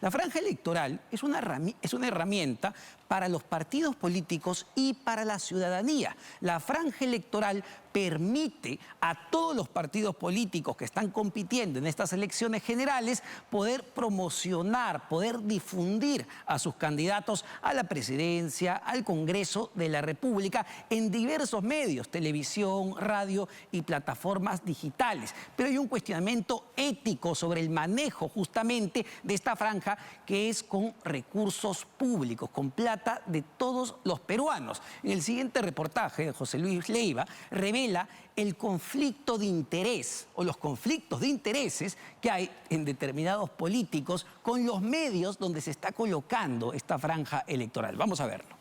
La franja electoral es una herramienta para los partidos políticos y para la ciudadanía. La franja electoral permite a todos los partidos políticos que están compitiendo en estas elecciones generales poder promocionar, poder difundir a sus candidatos a la presidencia, al Congreso de la República en diversos medios, televisión, radio y plataformas digitales. Pero hay un cuestionamiento ético sobre el manejo justamente de esta franja, que es con recursos públicos, con plata de todos los peruanos. En el siguiente reportaje de José Luis Leiva revela el conflicto de interés o los conflictos de intereses que hay en determinados políticos con los medios donde se está colocando esta franja electoral. Vamos a verlo.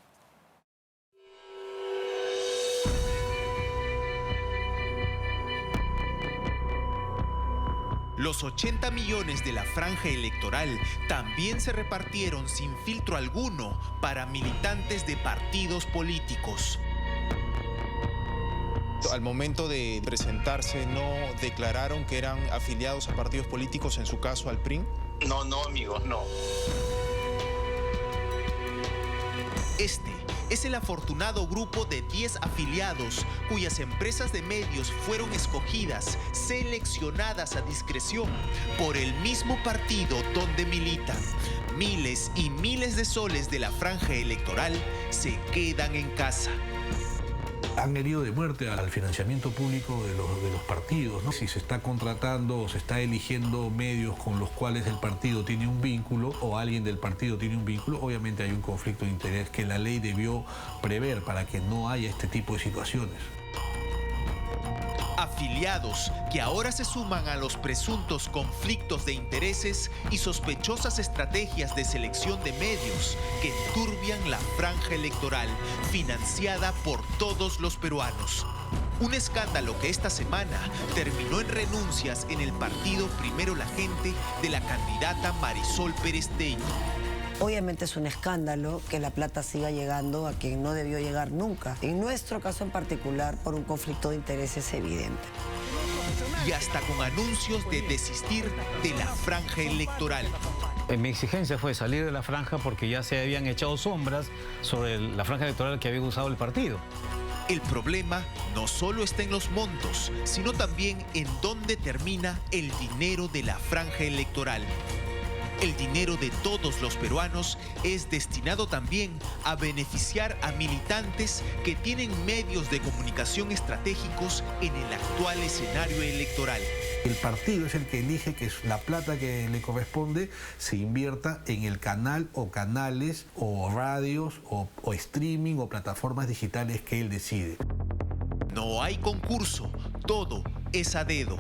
Los 80 millones de la franja electoral también se repartieron sin filtro alguno para militantes de partidos políticos. Al momento de presentarse, ¿no declararon que eran afiliados a partidos políticos, en su caso al PRI? No, amigos, no. Este es el afortunado grupo de 10 afiliados cuyas empresas de medios fueron escogidas, seleccionadas a discreción por el mismo partido donde militan. Miles y miles de soles de la franja electoral se quedan en casa. Han herido de muerte al financiamiento público de los partidos, ¿no? Si se está contratando o se está eligiendo medios con los cuales el partido tiene un vínculo o alguien del partido tiene un vínculo, obviamente hay un conflicto de interés que la ley debió prever para que no haya este tipo de situaciones. Afiliados que ahora se suman a los presuntos conflictos de intereses y sospechosas estrategias de selección de medios que enturbian la franja electoral financiada por todos los peruanos. Un escándalo que esta semana terminó en renuncias en el partido Primero la Gente de la candidata Marisol Perestelli. Obviamente es un escándalo que la plata siga llegando a quien no debió llegar nunca. En nuestro caso en particular, por un conflicto de intereses evidente. Y hasta con anuncios de desistir de la franja electoral. Mi exigencia fue salir de la franja porque ya se habían echado sombras sobre la franja electoral que había usado el partido. El problema no solo está en los montos, sino también en dónde termina el dinero de la franja electoral. El dinero de todos los peruanos es destinado también a beneficiar a militantes que tienen medios de comunicación estratégicos en el actual escenario electoral. El partido es el que elige que la plata que le corresponde se invierta en el canal o canales o radios o streaming o plataformas digitales que él decide. No hay concurso, todo es a dedo.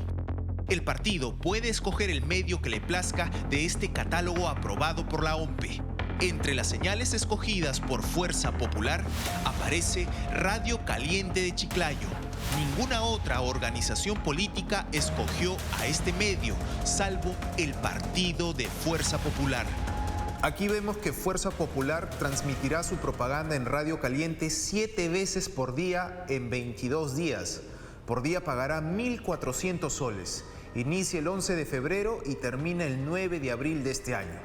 El partido puede escoger el medio que le plazca de este catálogo aprobado por la OMPE. Entre las señales escogidas por Fuerza Popular aparece Radio Caliente de Chiclayo. Ninguna otra organización política escogió a este medio, salvo el partido de Fuerza Popular. Aquí vemos que Fuerza Popular transmitirá su propaganda en Radio Caliente 7 veces por día en 22 días. Por día pagará 1.400 soles. Inicia el 11 de febrero y termina el 9 de abril de este año.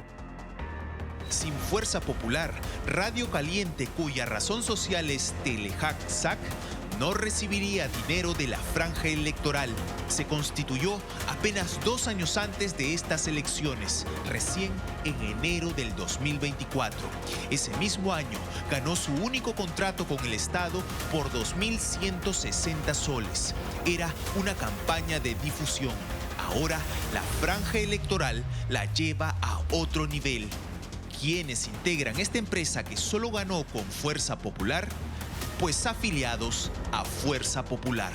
Sin Fuerza Popular, Radio Caliente, cuya razón social es Telehack-SAC, no recibiría dinero de la franja electoral. Se constituyó apenas 2 años antes de estas elecciones, recién en enero del 2024. Ese mismo año ganó su único contrato con el Estado por 2.160 soles. Era una campaña de difusión. Ahora la franja electoral la lleva a otro nivel. ¿Quiénes integran esta empresa que solo ganó con Fuerza Popular? Pues afiliados a Fuerza Popular.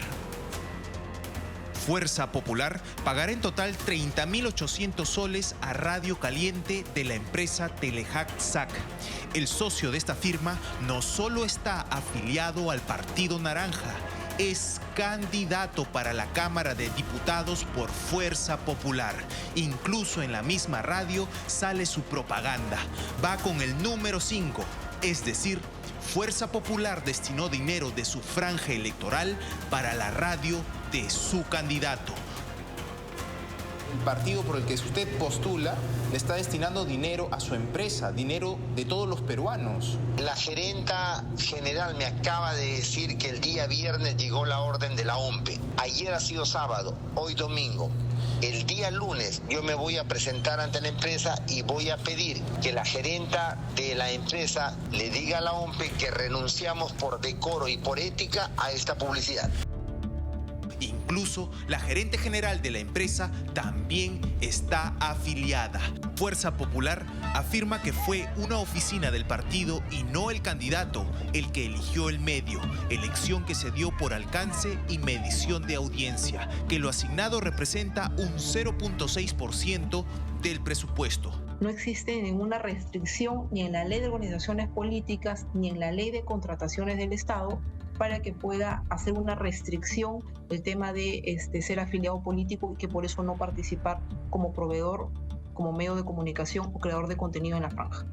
Fuerza Popular pagará en total 30.800 soles a Radio Caliente de la empresa Telehack-SAC. El socio de esta firma no solo está afiliado al Partido Naranja, es candidato para la Cámara de Diputados por Fuerza Popular. Incluso en la misma radio sale su propaganda. Va con el número 5, es decir, Fuerza Popular destinó dinero de su franja electoral para la radio de su candidato. partido por el que usted postula le está destinando dinero a su empresa, dinero de todos los peruanos. La gerenta general me acaba de decir que el día viernes llegó la orden de la OMPE. Ayer ha sido sábado, hoy domingo. El día lunes yo me voy a presentar ante la empresa y voy a pedir que la gerenta de la empresa le diga a la OMPE que renunciamos por decoro y por ética a esta publicidad. Incluso la gerente general de la empresa también está afiliada. Fuerza Popular afirma que fue una oficina del partido y no el candidato el que eligió el medio, elección que se dio por alcance y medición de audiencia, que lo asignado representa un 0.6% del presupuesto. No existe ninguna restricción ni en la ley de organizaciones políticas ni en la ley de contrataciones del Estado para que pueda hacer una restricción el tema de ser afiliado político y que por eso no participar como proveedor, como medio de comunicación o creador de contenido en la franja.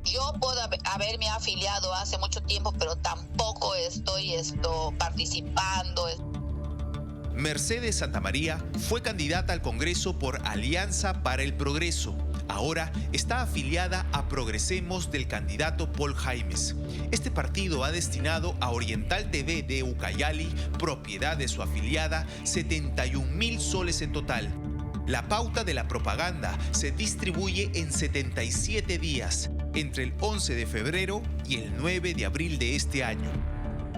Yo puedo haberme afiliado hace mucho tiempo, pero tampoco estoy participando. Mercedes Santamaría fue candidata al Congreso por Alianza para el Progreso. Ahora está afiliada a Progresemos del candidato Paul Jaimes. Este partido ha destinado a Oriental TV de Ucayali, propiedad de su afiliada, 71.000 soles en total. La pauta de la propaganda se distribuye en 77 días, entre el 11 de febrero y el 9 de abril de este año.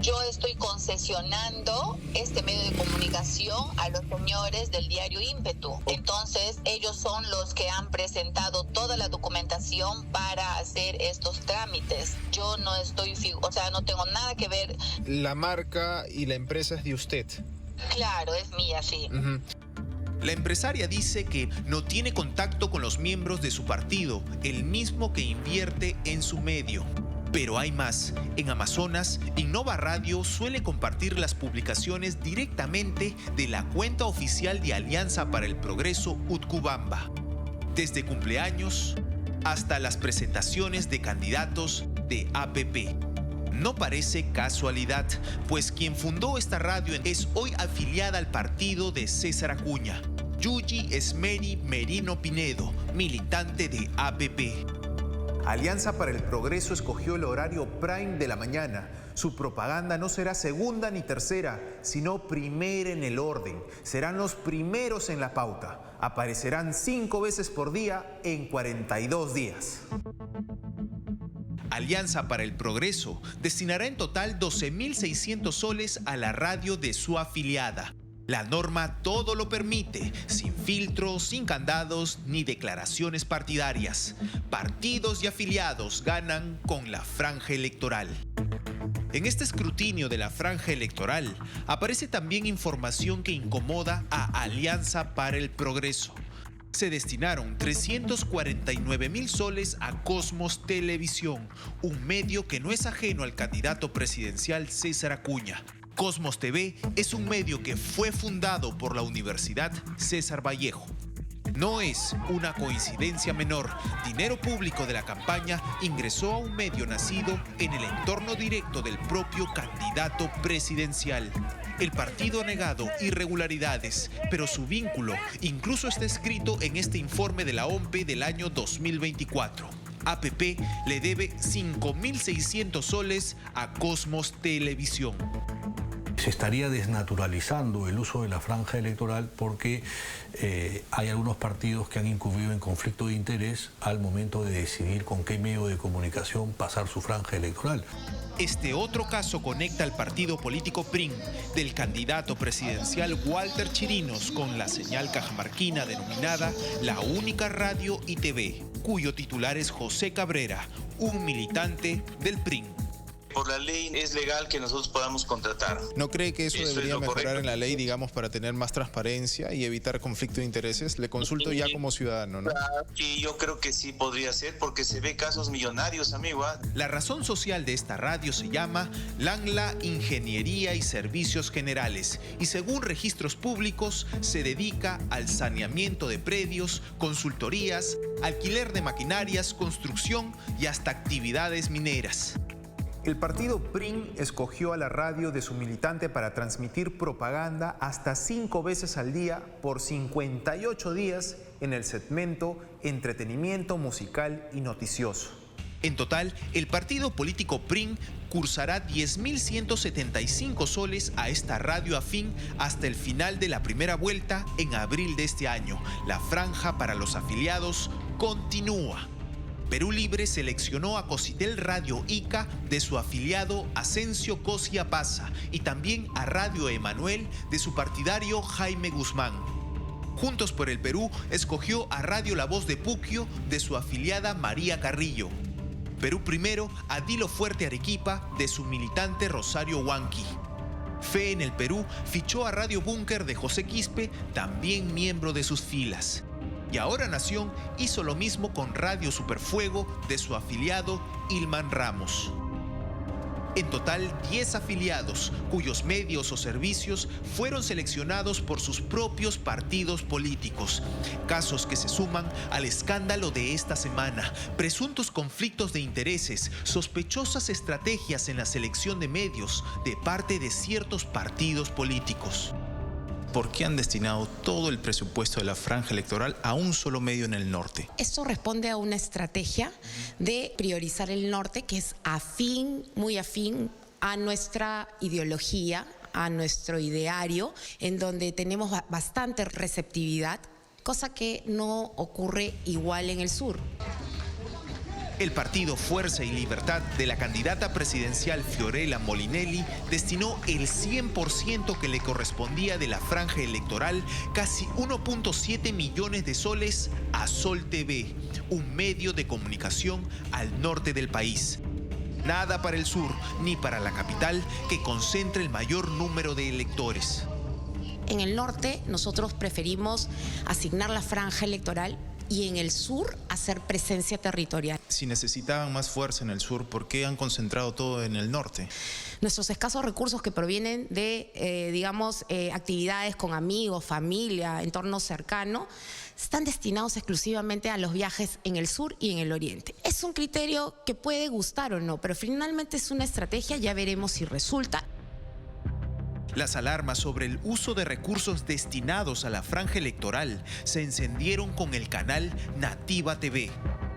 Yo estoy concesionando este medio de comunicación a los señores del diario Ímpetu. Entonces, ellos son los que han presentado toda la documentación para hacer estos trámites. Yo no no tengo nada que ver. La marca y la empresa es de usted. Claro, es mía, sí. La empresaria dice que no tiene contacto con los miembros de su partido, el mismo que invierte en su medio. Pero hay más. En Amazonas, Innova Radio suele compartir las publicaciones directamente de la cuenta oficial de Alianza para el Progreso Utcubamba. Desde cumpleaños hasta las presentaciones de candidatos de APP. No parece casualidad, pues quien fundó esta radio es hoy afiliada al partido de César Acuña, Yuyi Esmeri Merino Pinedo, militante de APP. Alianza para el Progreso escogió el horario prime de la mañana. Su propaganda no será segunda ni tercera, sino primera en el orden. Serán los primeros en la pauta. Aparecerán 5 veces por día en 42 días. Alianza para el Progreso destinará en total 12.600 soles a la radio de su afiliada. La norma todo lo permite, sin filtros, sin candados ni declaraciones partidarias. Partidos y afiliados ganan con la franja electoral. En este escrutinio de la franja electoral aparece también información que incomoda a Alianza para el Progreso. Se destinaron 349.000 soles a Cosmos Televisión, un medio que no es ajeno al candidato presidencial César Acuña. Cosmos TV es un medio que fue fundado por la Universidad César Vallejo. No es una coincidencia menor. Dinero público de la campaña ingresó a un medio nacido en el entorno directo del propio candidato presidencial. El partido ha negado irregularidades, pero su vínculo incluso está escrito en este informe de la OMPE del año 2024. APP le debe 5.600 soles a Cosmos Televisión. Se estaría desnaturalizando el uso de la franja electoral porque hay algunos partidos que han incurrido en conflicto de interés al momento de decidir con qué medio de comunicación pasar su franja electoral. Este otro caso conecta al partido político PRIN del candidato presidencial Walter Chirinos con la señal cajamarquina denominada La Única Radio y TV, cuyo titular es José Cabrera, un militante del PRIN. Por la ley es legal que nosotros podamos contratar. ¿No cree que eso debería mejorar correcto en la ley, digamos, para tener más transparencia y evitar conflicto de intereses? Le consulto ya como ciudadano, ¿no? Sí, yo creo que sí podría ser, porque se ve casos millonarios, amigo. La razón social de esta radio se llama LANLA Ingeniería y Servicios Generales y según registros públicos se dedica al saneamiento de predios, consultorías, alquiler de maquinarias, construcción y hasta actividades mineras. El partido PRIN escogió a la radio de su militante para transmitir propaganda hasta 5 veces al día por 58 días en el segmento entretenimiento musical y noticioso. En total, el partido político PRIN cursará 10.175 soles a esta radio afín hasta el final de la primera vuelta en abril de este año. La franja para los afiliados continúa. Perú Libre seleccionó a Cositel Radio Ica de su afiliado Asensio Cosia Paza y también a Radio Emanuel de su partidario Jaime Guzmán. Juntos por el Perú escogió a Radio La Voz de Puquio de su afiliada María Carrillo. Perú Primero a Dilo Fuerte Arequipa de su militante Rosario Huanqui. Fe en el Perú fichó a Radio Búnker de José Quispe, también miembro de sus filas. Y Ahora Nación hizo lo mismo con Radio Superfuego de su afiliado Ilman Ramos. En total, 10 afiliados, cuyos medios o servicios fueron seleccionados por sus propios partidos políticos. Casos que se suman al escándalo de esta semana. Presuntos conflictos de intereses, sospechosas estrategias en la selección de medios de parte de ciertos partidos políticos. ¿Por qué han destinado todo el presupuesto de la franja electoral a un solo medio en el norte? Esto responde a una estrategia de priorizar el norte que es afín, muy afín a nuestra ideología, a nuestro ideario, en donde tenemos bastante receptividad, cosa que no ocurre igual en el sur. El partido Fuerza y Libertad de la candidata presidencial Fiorella Molinelli destinó el 100% que le correspondía de la franja electoral, casi 1.7 millones de soles, a Sol TV, un medio de comunicación al norte del país. Nada para el sur ni para la capital, que concentra el mayor número de electores. En el norte nosotros preferimos asignar la franja electoral y en el sur hacer presencia territorial. Si necesitaban más fuerza en el sur, ¿por qué han concentrado todo en el norte? Nuestros escasos recursos que provienen de, actividades con amigos, familia, entorno cercano, están destinados exclusivamente a los viajes en el sur y en el oriente. Es un criterio que puede gustar o no, pero finalmente es una estrategia, ya veremos si resulta. Las alarmas sobre el uso de recursos destinados a la franja electoral se encendieron con el canal Nativa TV.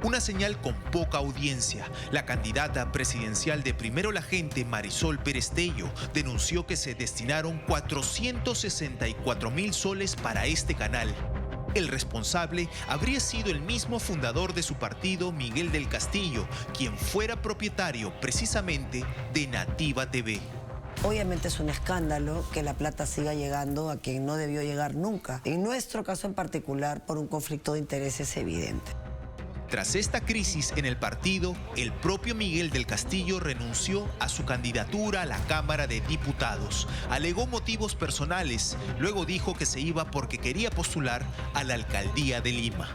Una señal con poca audiencia. La candidata presidencial de Primero la Gente, Marisol Perestello, denunció que se destinaron 464.000 soles para este canal. El responsable habría sido el mismo fundador de su partido, Miguel del Castillo, quien fuera propietario precisamente de Nativa TV. Obviamente es un escándalo que la plata siga llegando a quien no debió llegar nunca. En nuestro caso en particular, por un conflicto de intereses evidente. Tras esta crisis en el partido, el propio Miguel del Castillo renunció a su candidatura a la Cámara de Diputados. Alegó motivos personales, luego dijo que se iba porque quería postular a la alcaldía de Lima.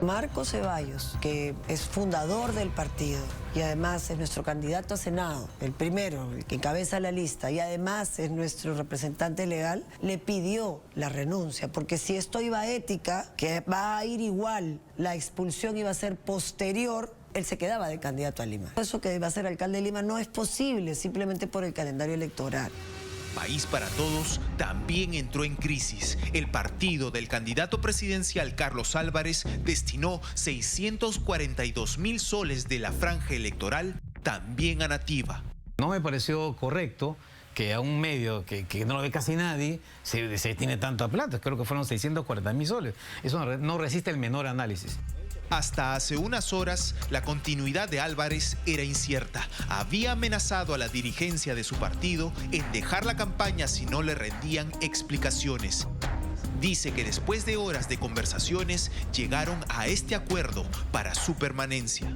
Marco Ceballos, que es fundador del partido y además es nuestro candidato a Senado, el primero, el que encabeza la lista, y además es nuestro representante legal, le pidió la renuncia, porque si esto iba a ética, que va a ir igual, la expulsión iba a ser posterior, él se quedaba de candidato a Lima. Eso que iba a ser alcalde de Lima no es posible, simplemente por el calendario electoral. País para Todos también entró en crisis. El partido del candidato presidencial Carlos Álvarez destinó 642.000 soles de la franja electoral también a Nativa. No me pareció correcto que a un medio que no lo ve casi nadie se tiene tanta plata. Creo que fueron 640.000 soles. Eso no resiste el menor análisis. Hasta hace unas horas, la continuidad de Álvarez era incierta. Había amenazado a la dirigencia de su partido en dejar la campaña si no le rendían explicaciones. Dice que después de horas de conversaciones, llegaron a este acuerdo para su permanencia.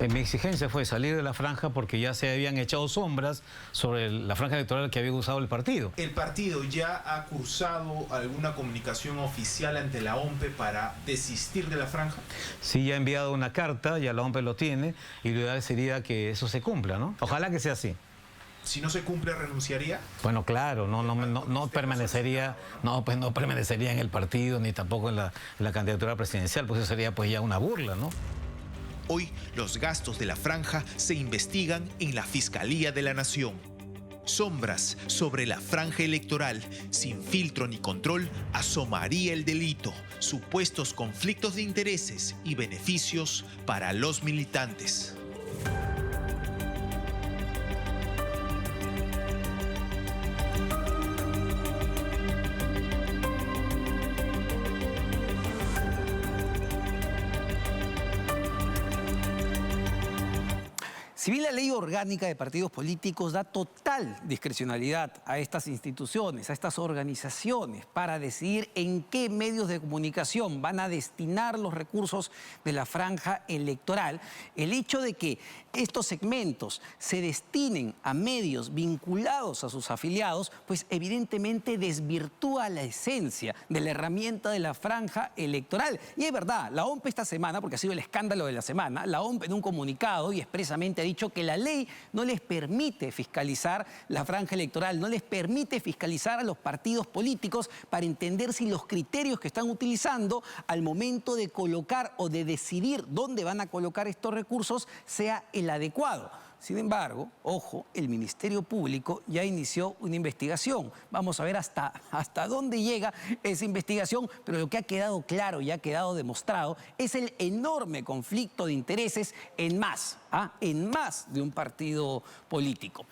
Mi exigencia fue salir de la franja porque ya se habían echado sombras sobre la franja electoral que había usado el partido. ¿El partido ya ha cursado alguna comunicación oficial ante la OMPE para desistir de la franja? Sí, ya ha enviado una carta, ya la OMPE lo tiene, y lo ideal sería que eso se cumpla, ¿no? Ojalá que sea así. Si no se cumple, ¿renunciaría? Bueno, claro, no permanecería, no permanecería en el partido ni tampoco en la candidatura presidencial, pues eso sería pues ya una burla, ¿no? Hoy, los gastos de la franja se investigan en la Fiscalía de la Nación. Sombras sobre la franja electoral, sin filtro ni control, asomaría el delito, supuestos conflictos de intereses y beneficios para los militantes. Si bien la ley orgánica de partidos políticos da total discrecionalidad a estas instituciones, a estas organizaciones, para decidir en qué medios de comunicación van a destinar los recursos de la franja electoral, el hecho de que estos segmentos se destinen a medios vinculados a sus afiliados, pues evidentemente desvirtúa la esencia de la herramienta de la franja electoral. Y es verdad, la OMP esta semana, porque ha sido el escándalo de la semana, la OMP en un comunicado y expresamente ha dicho que la ley no les permite fiscalizar la franja electoral, no les permite fiscalizar a los partidos políticos para entender si los criterios que están utilizando al momento de colocar o de decidir dónde van a colocar estos recursos sea el adecuado. Sin embargo, ojo, el Ministerio Público ya inició una investigación. Vamos a ver hasta dónde llega esa investigación, pero lo que ha quedado claro y ha quedado demostrado es el enorme conflicto de intereses en más de un partido político.